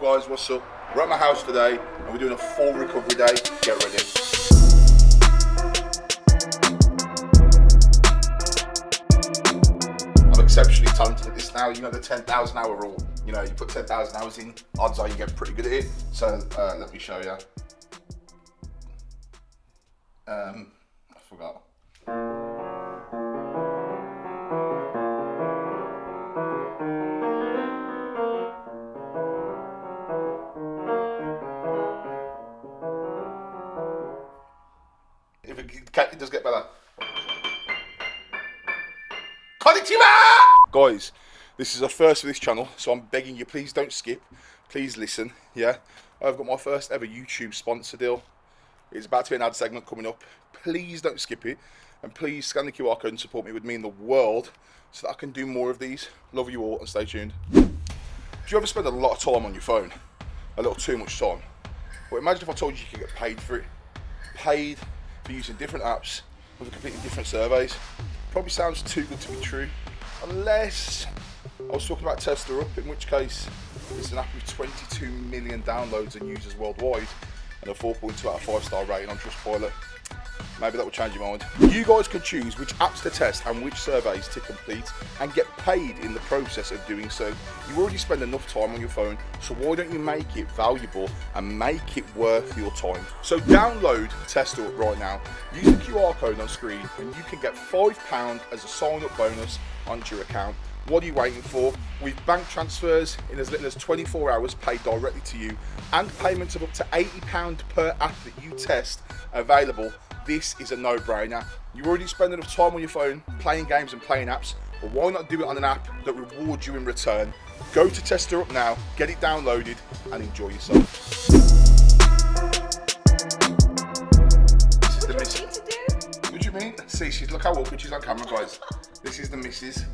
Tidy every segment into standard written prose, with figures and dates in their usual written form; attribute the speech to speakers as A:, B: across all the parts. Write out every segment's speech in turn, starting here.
A: guys, what's up? We're at my house today and we're doing a full recovery day. Get ready. I'm exceptionally talented at this now. You know the 10,000 hour rule. You know, you put 10,000 hours in, odds are you get pretty good at it. So let me show you. I forgot. If it does get better. Konnichiwa! Guys, this is a first for this channel, so I'm begging you, please don't skip. Please listen, yeah? I've got my first ever YouTube sponsor deal. It's about to be an ad segment coming up. Please don't skip it. And please scan the QR code and support me. It would mean the world so that I can do more of these. Love you all and stay tuned. Do you ever spend a lot of time on your phone? A little too much time? Well, imagine if I told you you could get paid for it. Paid for using different apps with completely different surveys. Probably sounds too good to be true. Unless I was talking about Tesla Up, in which case it's an app with 22 million downloads and users worldwide and a 4.2 out of 5 star rating on Trustpilot. Maybe that will change your mind. You guys can choose which apps to test and which surveys to complete and get paid in the process of doing so. You already spend enough time on your phone, so why don't you make it valuable and make it worth your time? So download Tesla Up right now, use the QR code on screen and you can get £5 as a sign up bonus onto your account. What are you waiting for? With bank transfers in as little as 24 hours paid directly to you and payments of up to £80 per app that you test available, this is a no-brainer. You already spend enough time on your phone playing games and playing apps, but why not do it on an app that rewards you in return? Go to Tesla Up now, get it downloaded and enjoy yourself. This is the missus. What do you mean? See, look how awkward she's on camera, guys. This is the missus.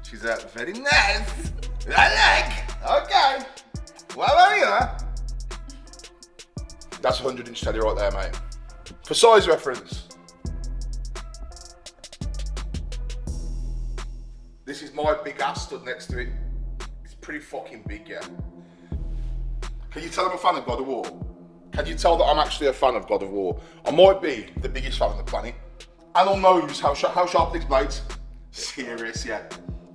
A: She's very nice. I like. Okay. Well, there you are. That's a 100-inch telly right there, mate. For size reference, this is my big ass stood next to it. It's pretty fucking big, yeah. Can you tell I'm a fan of God of War? Can you tell that I'm actually a fan of God of War? I might be the biggest fan on the planet. Anal knows how sharp these blades. Serious, yeah.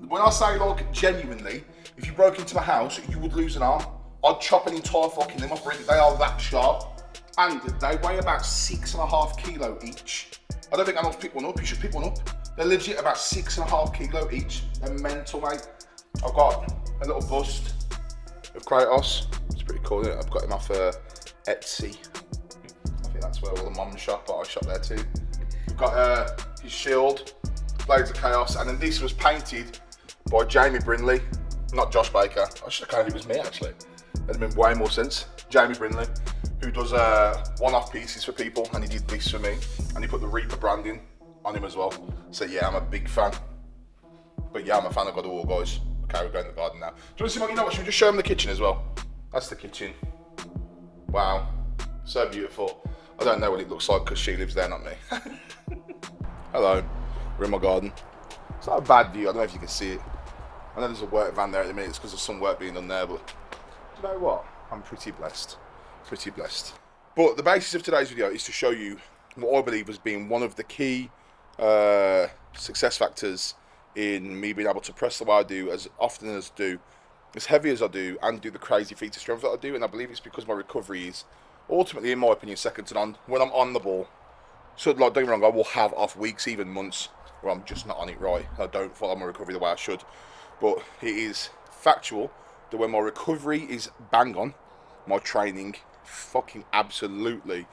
A: When I say, like, genuinely, if you broke into my house, you would lose an arm. I'd chop an entire fucking limb off, really. They are that sharp. And they weigh about 6.5 kilo each. I don't think Arnold's picked one up. You should pick one up. They're legit about 6.5 kilo each. They're mental, mate. I've got a little bust of Kratos. It's pretty cool, isn't it? I've got him off Etsy. I think that's where all the mum shop, but I shop there too. We've got his shield, Blades of Chaos, and then this was painted by Jamie Brindley, not Josh Baker. I should have claimed it was me, actually. That'd have been way more sense. Jamie Brindley, who does one-off pieces for people, and he did this for me, and he put the Reaper branding on him as well. So yeah, I'm a big fan. But yeah, I'm a fan of God of War, guys. Okay, we're going to the garden now. Do you want to see what, you know what, should we just show them the kitchen as well? That's the kitchen. Wow, so beautiful. I don't know what it looks like because she lives there, not me. Hello, we're in my garden. It's not a bad view, I don't know if you can see it. I know there's a work van there at the minute, it's because there's some work being done there, but do you know what? I'm pretty blessed. Pretty blessed. But the basis of today's video is to show you what I believe has been one of the key success factors in me being able to press the way I do, as often as I do, as heavy as I do, and do the crazy feats of strength that I do. And I believe it's because my recovery is ultimately, in my opinion, second to none when I'm on the ball. So, like, don't get me wrong, I will have off weeks, even months, where I'm just not on it right. I don't follow my recovery the way I should. But it is factual that when my recovery is bang on, my training fucking absolutely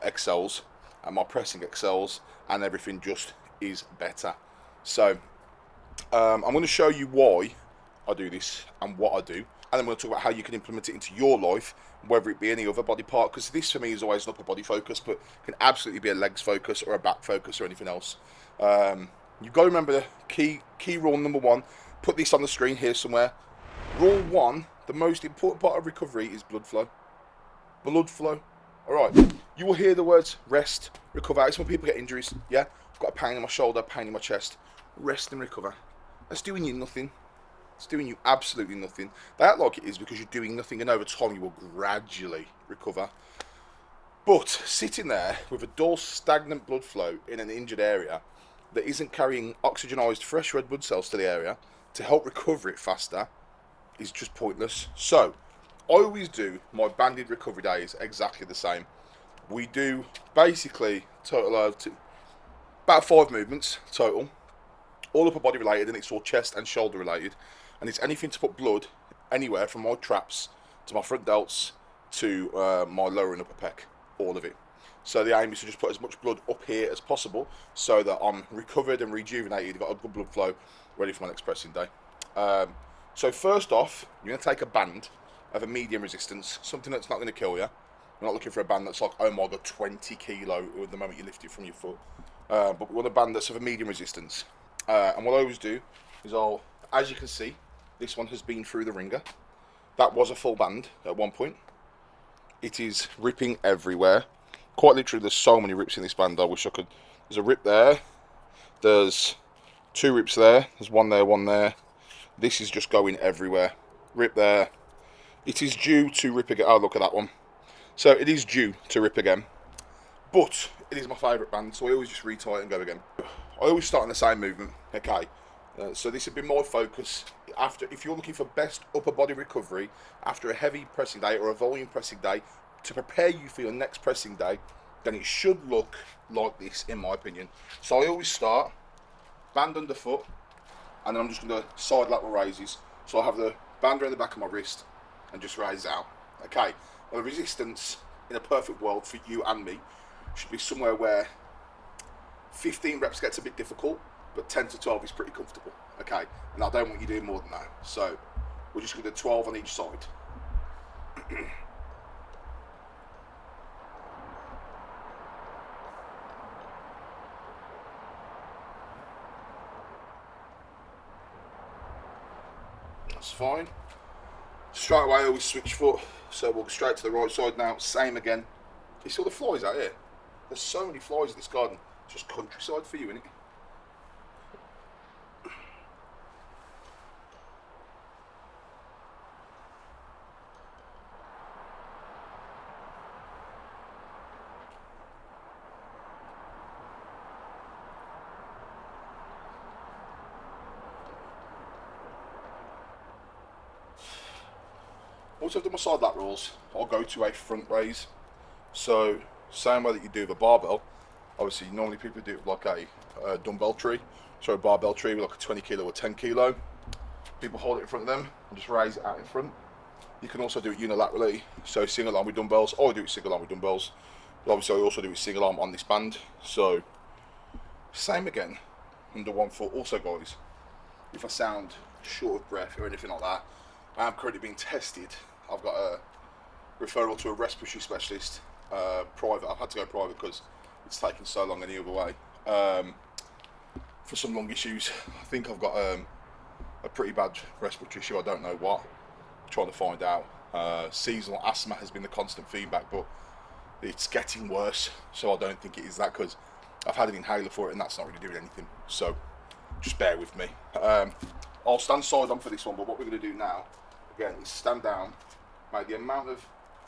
A: excels, and my pressing excels, and everything just is better. So I'm going to show you why I do this and what I do, and then I'm going to talk about how you can implement it into your life, whether it be any other body part, because this for me is always an upper body focus, but can absolutely be a legs focus or a back focus or anything else. You've got to remember the key rule number one. Put this on the screen here somewhere. Rule one, the most important part of recovery is blood flow. Blood flow. Alright, you will hear the words rest, recover. It's when people get injuries, yeah? I've got a pain in my shoulder, pain in my chest. Rest and recover. That's doing you nothing. It's doing you absolutely nothing. They act like it is because you're doing nothing, and over time you will gradually recover. But sitting there with a dull, stagnant blood flow in an injured area that isn't carrying oxygenised fresh red blood cells to the area to help recover it faster is just pointless. So, I always do my banded recovery days exactly the same. We do basically total of about 5 movements total, all upper body related, and it's all chest and shoulder related, and it's anything to put blood anywhere from my traps to my front delts to my lower and upper pec, all of it. So the aim is to just put as much blood up here as possible so that I'm recovered and rejuvenated, got a good blood flow, ready for my next pressing day. So first off, you're going to take a band of a medium resistance, something that's not going to kill you. We're not looking for a band that's like, oh my god, 20 kilo at the moment you lift it from your foot. But we want a band that's of a medium resistance. And what I always do is as you can see, this one has been through the ringer. That was a full band at one point. It is ripping everywhere. Quite literally, there's so many rips in this band, I wish I could. There's a rip there. There's 2 rips there. There's one there, one there. This is just going everywhere. Rip there. It is due to rip again. Oh, look at that one. So it is due to rip again. But it is my favourite band, so I always just retie it and go again. I always start on the same movement, okay? So this would be my focus. If you're looking for best upper body recovery after a heavy pressing day or a volume pressing day, to prepare you for your next pressing day, then it should look like this, in my opinion. So I always start band underfoot, and then I'm just going to side lateral raises. So I have the band around the back of my wrist and just raise out. Okay, now the resistance in a perfect world for you and me should be somewhere where 15 reps gets a bit difficult, but 10 to 12 is pretty comfortable. Okay, and I don't want you doing more than that. So we're just going to do 12 on each side. That's fine. Straight away I always switch foot, so we'll go straight to the right side now. Same again. You see all the flies out here? There's so many flies in this garden. It's just countryside for you, innit? Once I've done my side laterals, I'll go to a front raise. So, same way that you do with a barbell. Obviously, normally people do it with like a dumbbell tree. So a barbell tree with like a 20 kilo or 10 kilo. People hold it in front of them and just raise it out in front. You can also do it unilaterally. So single arm with dumbbells, or I do it single arm with dumbbells. But obviously I also do it single arm on this band. So, same again, under one foot. Also guys, if I sound short of breath or anything like that, I am currently being tested. I've got a referral to a respiratory specialist, private. I've had to go private because it's taken so long any other way. For some lung issues, I think I've got a pretty bad respiratory issue. I don't know what. I'm trying to find out. Seasonal asthma has been the constant feedback, but it's getting worse. So I don't think it is that, because I've had an inhaler for it and that's not really doing anything. So just bear with me. I'll stand side on for this one, but what we're going to do now, again, is stand down. Mate, the amount of...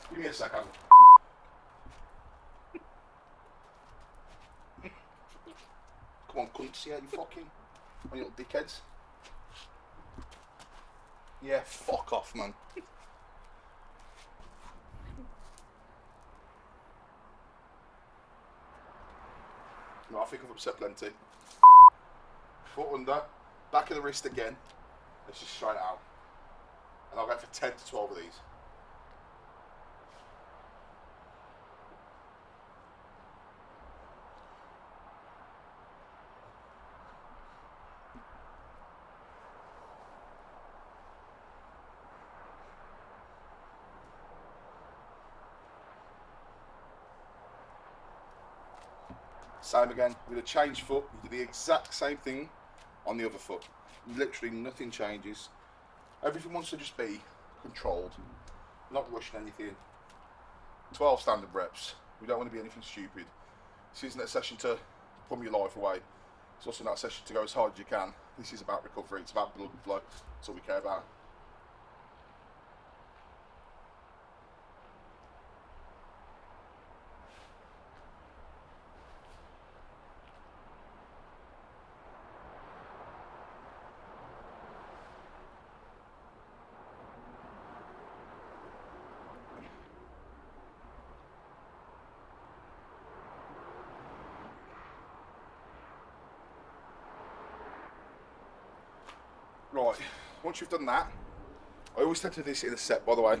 A: Give me a second. Come on, cunts, yeah, you fucking... You little dickheads. Yeah, fuck off, man. No, I think I've upset plenty. Foot under, back of the wrist again. Let's just try it out. And I'll go for 10 to 12 of these. Same again, with a change foot, you do the exact same thing on the other foot. Literally nothing changes. Everything wants to just be controlled, not rushing anything. 12 standard reps. We don't want to be anything stupid. This isn't a session to put your life away. It's also not a session to go as hard as you can. This is about recovery, it's about blood flow. That's all we care about. Right, once you've done that, I always tend to do this in a set, by the way.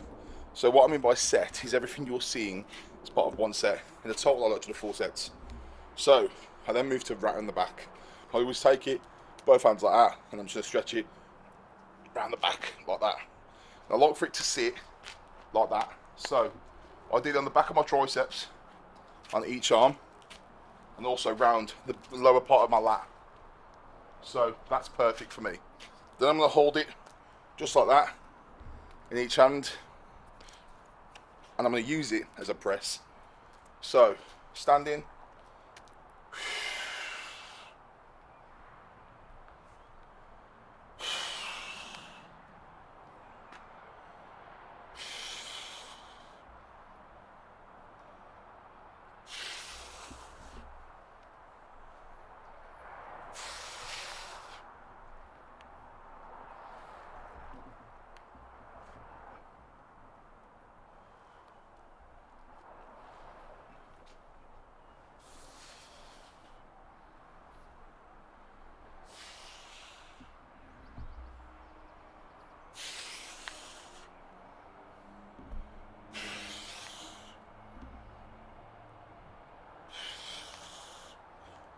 A: So what I mean by set is everything you're seeing is part of one set. In the total, I like to do 4 sets. So I then move to right on the back. I always take it, both hands like that, and I'm just going to stretch it round the back like that. And I like for it to sit like that. So I do it on the back of my triceps, on each arm, and also round the lower part of my lat. So that's perfect for me. Then I'm going to hold it just like that in each hand, and I'm going to use it as a press. So standing,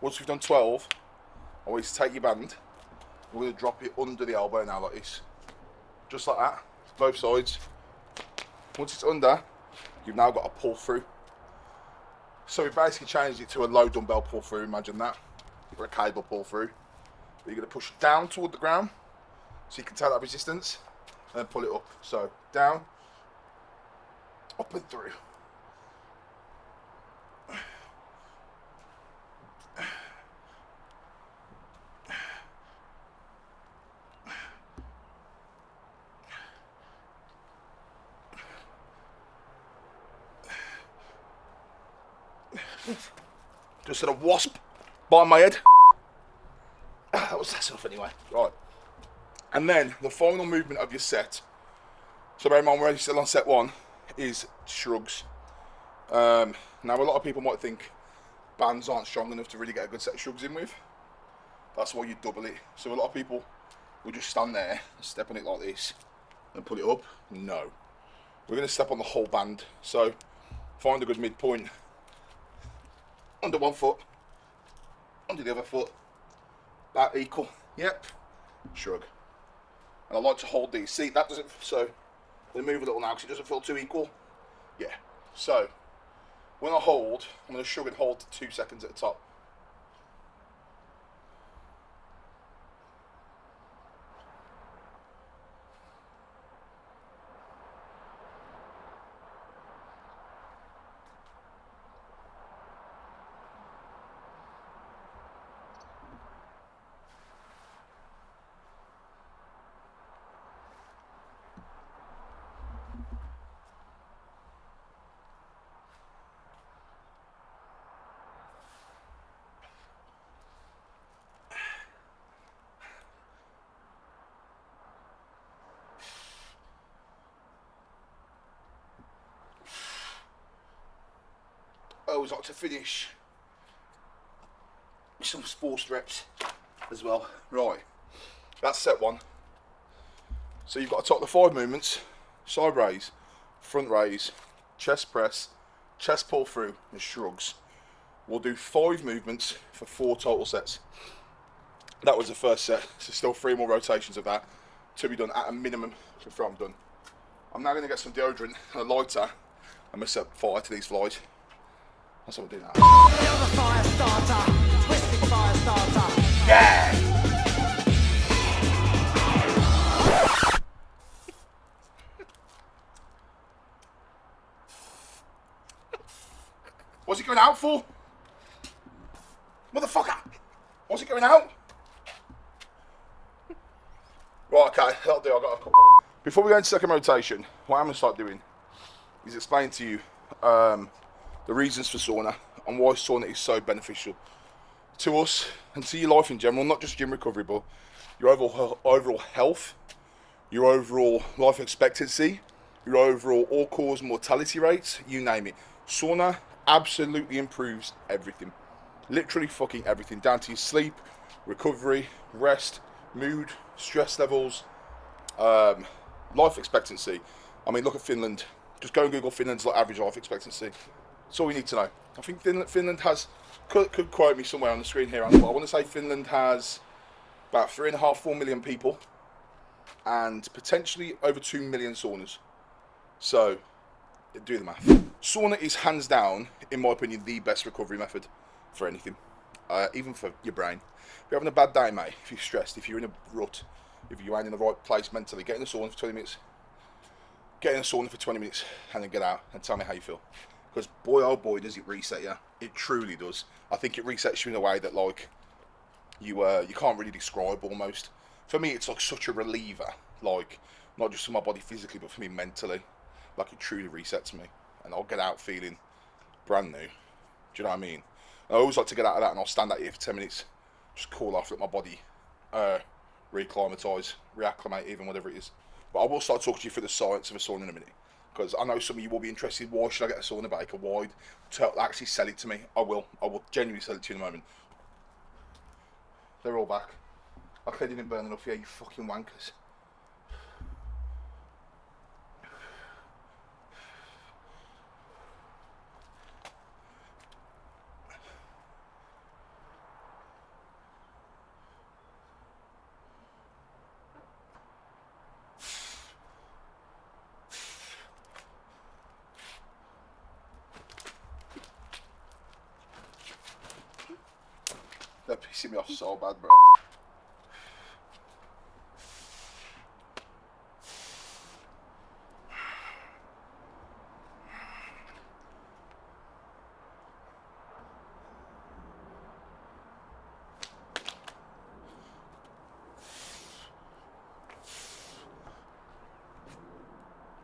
A: once we've done 12, always take your band. We're going to drop it under the elbow now like this. Just like that, both sides. Once it's under, you've now got a pull through. So we basically changed it to a low dumbbell pull through, imagine that. Or a cable pull through. But you're going to push down toward the ground, so you can take that resistance, and then pull it up. So down, up and through. Just had a wasp by my head. That's enough anyway. Right. And then the final movement of your set. So bear in mind, we're still on set 1, is shrugs. Now a lot of people might think bands aren't strong enough to really get a good set of shrugs in with. That's why you double it. So a lot of people will just stand there, step on it like this, and pull it up. No. We're going to step on the whole band. So find a good midpoint. Under one foot, under the other foot, that equal, yep, shrug. And I like to hold these, see that doesn't, so we move a little now because it doesn't feel too equal, yeah. So when I hold, I'm going to shrug and hold 2 seconds at the top. I always like to finish with some sports reps as well. Right, that's set 1. So you've got to top the 5 movements: side raise, front raise, chest press, chest pull through, and shrugs. We'll do 5 movements for 4 total sets. That was the first set, so still 3 more rotations of that to be done at a minimum before I'm done. I'm now going to get some deodorant and a lighter and I'm going to set fire to these flies. That's what we'll do now. Fire starter, twisted fire starter. Yeah! What's he going out for? Motherfucker! Why's it going out? Right, okay, that'll do. I've got a couple. Before we go into second rotation, what I'm going to start doing is explain to you the reasons for sauna and why sauna is so beneficial to us and to your life in general, not just gym recovery, but your overall health, your overall life expectancy, your overall all-cause mortality rates, you name it. Sauna absolutely improves everything. Literally fucking everything, down to your sleep, recovery, rest, mood, stress levels, life expectancy. I mean, look at Finland. Just go and Google Finland's average life expectancy. That's all you need to know. I think Finland has, could quote me somewhere on the screen here, but I want to say Finland has about 3.5, 4 million people and potentially over 2 million saunas. So, do the math. Sauna is hands down, in my opinion, the best recovery method for anything, even for your brain. If you're having a bad day, mate, if you're stressed, if you're in a rut, if you ain't in the right place mentally, get in the sauna for 20 minutes. Get in the sauna for 20 minutes and then get out and tell me how you feel. Because boy, oh boy, does it reset you. It truly does. I think it resets you in a way that, like, you can't really describe almost. For me, it's like such a reliever. Like, not just for my body physically, but for me mentally. Like, it truly resets me. And I'll get out feeling brand new. Do you know what I mean? I always like to get out of that and I'll stand out here for 10 minutes. Just cool off, let my body reacclimatise, reacclimate, even whatever it is. But I will start talking to you through the science of a sauna in a minute. Because I know some of you will be interested. Why should I get a sauna baker? Why? To actually sell it to me. I will genuinely sell it to you in a moment. They're all back. Okay, didn't burn enough, yeah, you fucking wankers. They're pissing me off so bad, bro.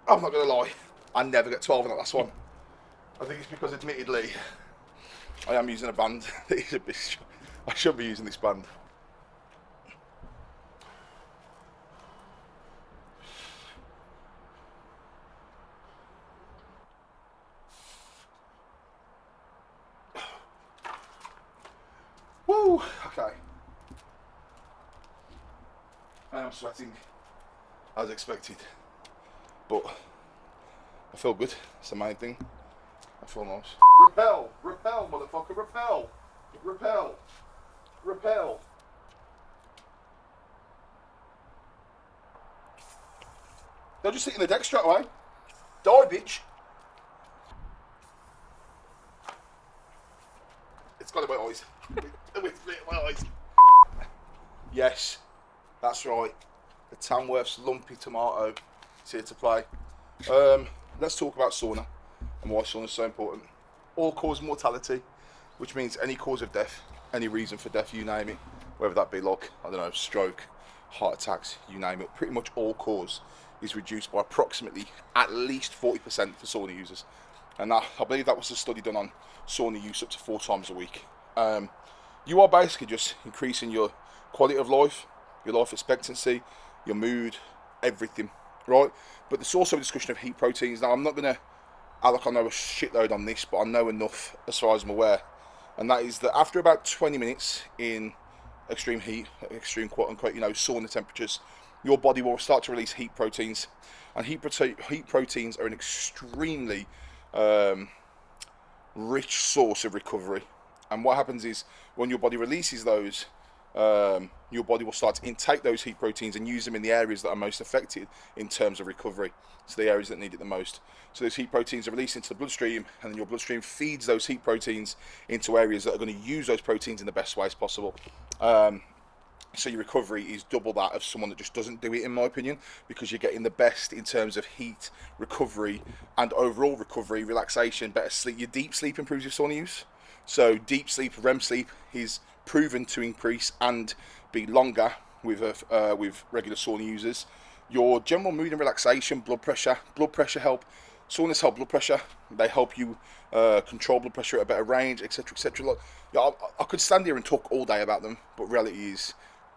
A: I'm not gonna lie, I never get 12 on that last one. I think it's because, admittedly, I am using a band that is a bit. I should be using this band. Woo! Okay. I am sweating, as expected, but I feel good. That's the main thing. I feel nice. Repel! Repel, motherfucker! Repel! Repel! Repel! They'll just sit in the deck straight away. Die, bitch! It's got in my eyes. With my eyes. Yes, that's right. The Tamworth's lumpy tomato is here to play. Let's talk about sauna and why sauna is so important. All-cause mortality, which means any cause of death, any reason for death, you name it, whether that be like, I don't know, stroke, heart attacks, you name it, pretty much all cause is reduced by approximately at least 40% for sauna users. And I believe that was a study done on sauna use up to 4 times a week. You are basically just increasing your quality of life, your life expectancy, your mood, everything, right? But there's also a discussion of heat proteins. Now, I'm not going to act like I know a shitload on this, but I know enough as far as I'm aware. And that is that after about 20 minutes in extreme heat, extreme quote-unquote, sauna temperatures, your body will start to release heat proteins. And heat proteins are an extremely rich source of recovery. And what happens is, when your body releases those, your body will start to intake those heat proteins and use them in the areas that are most affected in terms of recovery. So the areas that need it the most. So those heat proteins are released into the bloodstream, and then your bloodstream feeds those heat proteins into areas that are going to use those proteins in the best ways possible. So your recovery is double that of someone that just doesn't do it, in my opinion, because you're getting the best in terms of heat, recovery, and overall recovery, relaxation, better sleep. Your deep sleep improves your sauna use. So deep sleep, REM sleep, is proven to increase and be longer with regular sauna users. Your general mood and relaxation, blood pressure help. Saunas help blood pressure. They help you control blood pressure at a better range, etc., etc. Look, yeah, I could stand here and talk all day about them, but reality is,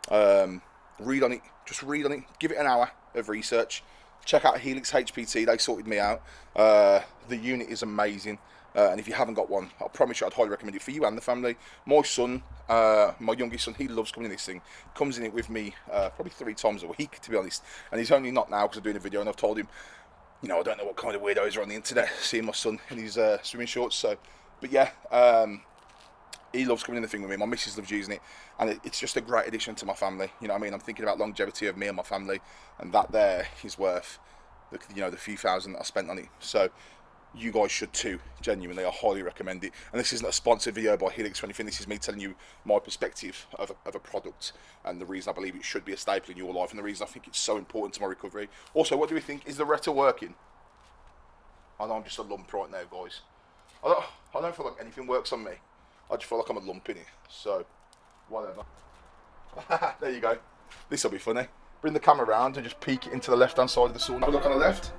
A: read on it. Just read on it. Give it an hour of research. Check out Helix HPT. They sorted me out. The unit is amazing. And if you haven't got one, I promise you I'd highly recommend it for you and the family. My son, my youngest son, he loves coming in this thing. Comes in it with me probably 3 times a week, to be honest. And he's only not now because I'm doing a video, and I've told him, you know, I don't know what kind of weirdos are on the internet seeing my son in his swimming shorts. So, but yeah, he loves coming in the thing with me. My missus loves using it, and it's just a great addition to my family. You know what I mean? I'm thinking about longevity of me and my family, and that there is worth, the few thousand that I spent on it. So you guys should too. Genuinely, I highly recommend it. And this isn't a sponsored video by Helix or anything. This is me telling you my perspective of a product, and the reason I believe it should be a staple in your life, and the reason I think it's so important to my recovery. Also, what do we think? Is the Retta working? I know I'm just a lump right now, guys. I don't feel like anything works on me. I just feel like I'm a lump in it. So, whatever. There you go. This will be funny. Bring the camera around and just peek it into the left-hand side of the sauna. Have a look on the left.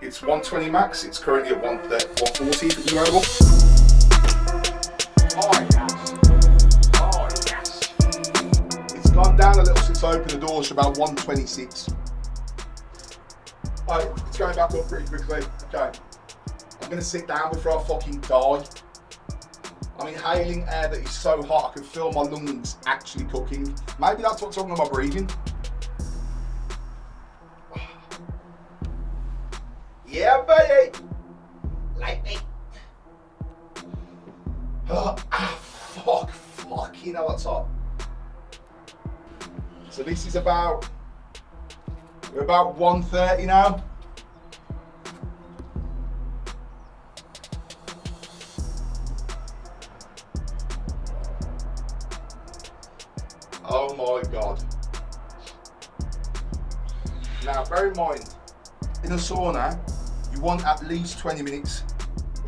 A: It's 120 max. It's currently at 140 if it's available. Oh yes. It's gone down a little since I opened the doors to about 126. Alright, it's going back up pretty quickly. Okay. I'm going to sit down before I fucking die. I'm inhaling air that is so hot I can feel my lungs actually cooking. Maybe that's what's wrong with my breathing. Yeah, buddy. Like me. Fuck, you know what's hot. So this is we're about 130 now. Oh my God. Now bear in mind, in a sauna, you want at least 20 minutes.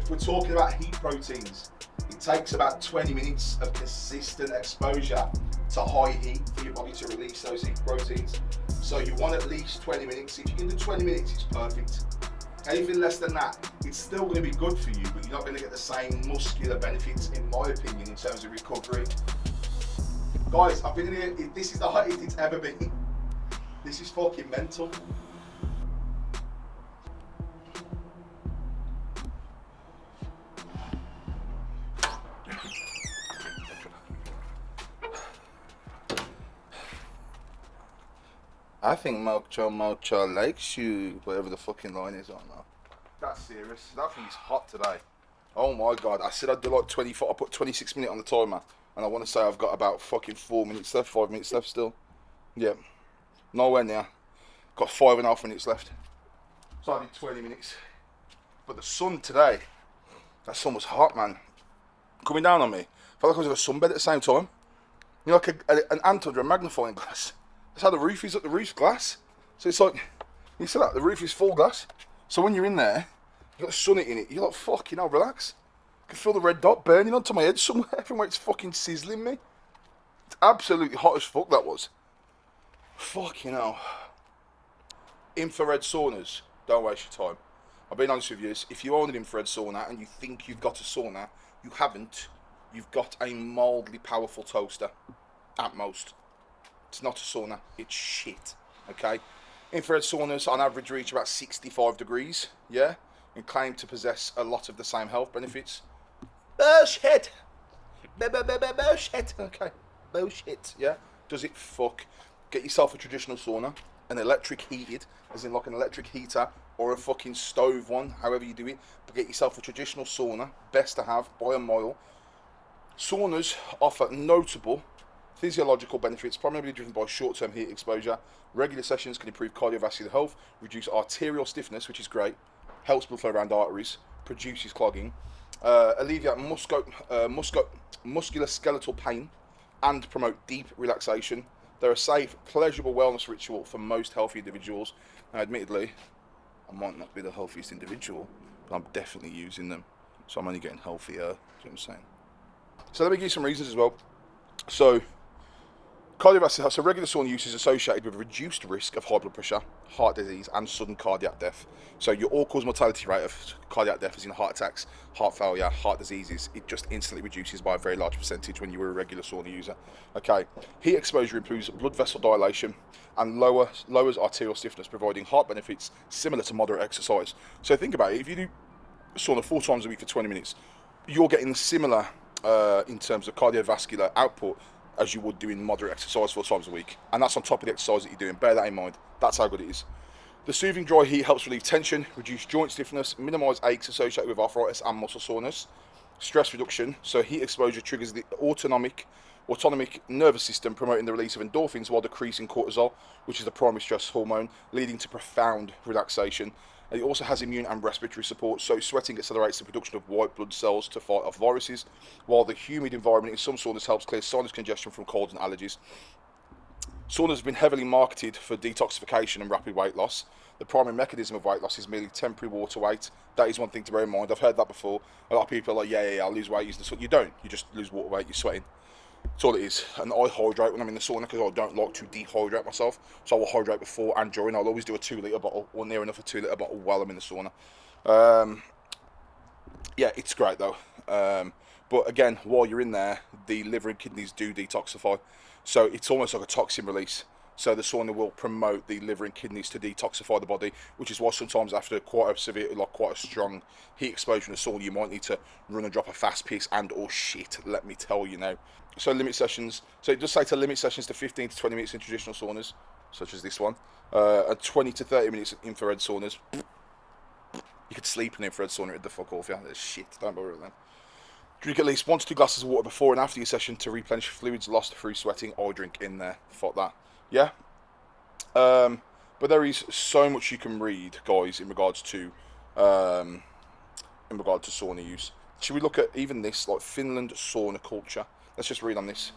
A: If we're talking about heat proteins, it takes about 20 minutes of consistent exposure to high heat for your body to release those heat proteins. So you want at least 20 minutes. If you can do 20 minutes, it's perfect. Anything less than that, it's still going to be good for you, but you're not going to get the same muscular benefits, in my opinion, in terms of recovery. Guys, I've been in here, this is the hottest it's ever been. This is fucking mental. I think Mocho likes you, whatever the fucking line is on now. That's serious. That thing's hot today. Oh my God. I said I'd do like 24, I put 26 minutes on the timer. And I want to say I've got about fucking 4 minutes left, 5 minutes left still. Yeah. Nowhere near. Got 5.5 minutes left. So I did 20 minutes. But the sun today, that sun was hot, man. Coming down on me. Felt like I was in a sunbed at the same time. You know, like an ant under a magnifying glass. That's how the roof is. The roof's glass. So it's like, you see that? The roof is full glass. So when you're in there, you got the sun in it. You're like, fucking hell, relax. I can feel the red dot burning onto my head somewhere. Everywhere it's fucking sizzling me. It's absolutely hot as fuck, that was. Fucking hell. Infrared saunas. Don't waste your time. I'll be honest with you. If you own an infrared sauna and you think you've got a sauna, you haven't. You've got a mildly powerful toaster. At most. It's not a sauna, it's shit, okay? Infrared saunas on average reach about 65 degrees, yeah? And claim to possess a lot of the same health benefits. Bullshit! Bullshit, okay. Bullshit, yeah? Does it fuck? Get yourself a traditional sauna, an electric heated, as in like an electric heater, or a fucking stove one, however you do it. But get yourself a traditional sauna, best to have, by a mile. Saunas offer notable physiological benefits, primarily driven by short-term heat exposure. Regular sessions can improve cardiovascular health, reduce arterial stiffness, which is great, helps blood flow around arteries, produces clogging, alleviate musculoskeletal pain, and promote deep relaxation. They're a safe, pleasurable wellness ritual for most healthy individuals. Now, admittedly, I might not be the healthiest individual, but I'm definitely using them, so I'm only getting healthier. Do you know what I'm saying? So let me give you some reasons as well. So cardiovascular, so regular sauna use is associated with a reduced risk of high blood pressure, heart disease, and sudden cardiac death. So your all-cause mortality rate of cardiac death, as in heart attacks, heart failure, heart diseases, it just instantly reduces by a very large percentage when you were a regular sauna user. Okay, heat exposure improves blood vessel dilation and lowers arterial stiffness, providing heart benefits similar to moderate exercise. So think about it: if you do sauna 4 times a week for 20 minutes, you're getting similar in terms of cardiovascular output as you would doing moderate exercise 4 times a week. And that's on top of the exercise that you're doing. Bear that in mind. That's how good it is. The soothing dry heat helps relieve tension, reduce joint stiffness, minimise aches associated with arthritis and muscle soreness. Stress reduction. So heat exposure triggers the autonomic nervous system, promoting the release of endorphins while decreasing cortisol, which is the primary stress hormone, leading to profound relaxation. And it also has immune and respiratory support, so sweating accelerates the production of white blood cells to fight off viruses, while the humid environment in some saunas helps clear sinus congestion from colds and allergies. Sauna has been heavily marketed for detoxification and rapid weight loss. The primary mechanism of weight loss is merely temporary water weight. That is one thing to bear in mind. I've heard that before. A lot of people are like, yeah, I'll lose weight using the sauna. You don't. You just lose water weight. You're sweating. That's all it is. And I hydrate when I'm in the sauna because I don't like to dehydrate myself. So I will hydrate before and during. I'll always do a 2 litre bottle or near enough a 2 litre bottle while I'm in the sauna. Yeah, it's great though. But again, while you're in there, the liver and kidneys do detoxify. So it's almost like a toxin release. So the sauna will promote the liver and kidneys to detoxify the body, which is why sometimes after quite a strong heat exposure in the sauna, you might need to run and drop a fast piss and or shit, let me tell you now. So limit sessions. So it does say to limit sessions to 15 to 20 minutes in traditional saunas, such as this one, and 20 to 30 minutes in infrared saunas. You could sleep in an infrared sauna at the fuck off, yeah. That's shit, don't bother with them. Drink at least 1 to 2 glasses of water before and after your session to replenish fluids lost through sweating or drink in there. Fuck that. Yeah. But there is so much you can read, guys, in regards to sauna use. Should we look at even this, like Finland sauna culture? Let's just read on this.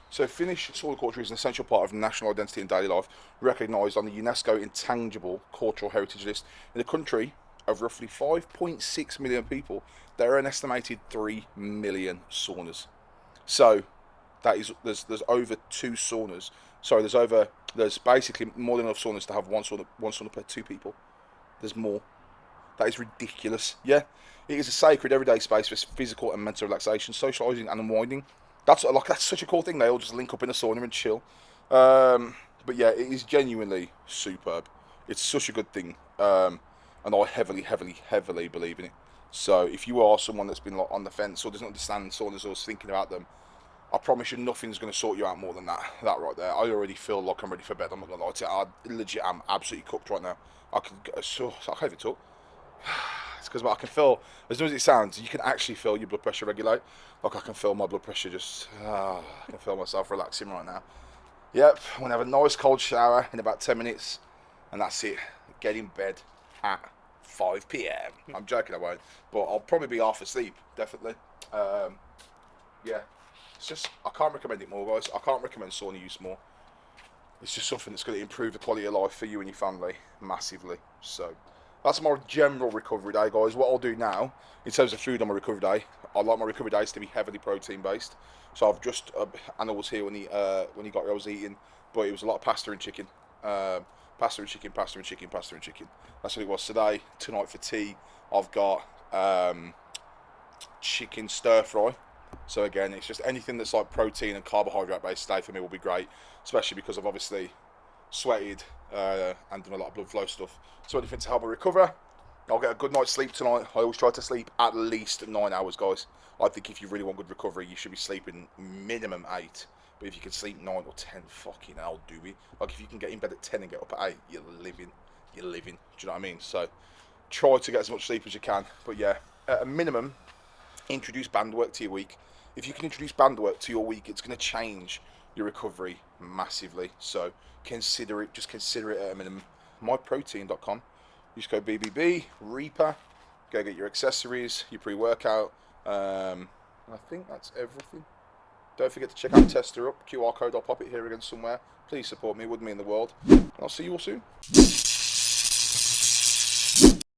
A: So Finnish sauna culture is an essential part of national identity and daily life, recognised on the UNESCO Intangible Cultural Heritage List. In a country of roughly 5.6 million people, there are an estimated 3 million saunas. So that is there's over 2 saunas. Sorry, there's basically more than enough saunas to have one sauna per 2 people. There's more. That is ridiculous. Yeah, it is a sacred everyday space for physical and mental relaxation, socialising and unwinding. That's such a cool thing. They all just link up in a sauna and chill. But yeah, it is genuinely superb. It's such a good thing, and I heavily believe in it. So if you are someone that's been like on the fence or doesn't understand saunas or is thinking about them, I promise you nothing's going to sort you out more than that right there. I already feel like I'm ready for bed. I'm not going to lie to you. I legit am absolutely cooked right now. I can't even talk. It's because I can feel, as soon as it sounds, you can actually feel your blood pressure regulate. Like I can feel my blood pressure just, I can feel myself relaxing right now. Yep, I'm going to have a nice cold shower in about 10 minutes. And that's it. Get in bed at 5 p.m. I'm joking, I won't. But I'll probably be half asleep, definitely. Yeah. It's just, I can't recommend it more, guys. I can't recommend sauna use more. It's just something that's going to improve the quality of life for you and your family massively. So that's my general recovery day, guys. What I'll do now, in terms of food on my recovery day, I like my recovery days to be heavily protein based. So I've just, Anna was here when he got here, I was eating, but it was a lot of pasta and chicken. Pasta and chicken. That's what it was today. Tonight for tea, I've got chicken stir fry. So again, it's just anything that's like protein and carbohydrate based today for me will be great, especially because I've obviously sweated and done a lot of blood flow stuff. So anything to help me recover. I'll get a good night's sleep tonight. I always try to sleep at least 9 hours, guys. I think if you really want good recovery, you should be sleeping minimum 8. But if you can sleep 9 or 10, fucking hell, do it. Like if you can get in bed at 10 and get up at 8, you're living. Do you know what I mean? So try to get as much sleep as you can. But yeah, at a minimum, introduce band work to your week. If you can introduce band work to your week, it's going to change your recovery massively. So consider it at a minimum. Myprotein.com. Use code BBB, Reaper. Go get your accessories, your pre-workout. I think that's everything. Don't forget to check out Tester Up. QR code, I'll pop it here again somewhere. Please support me, it would mean the world. And I'll see you all soon.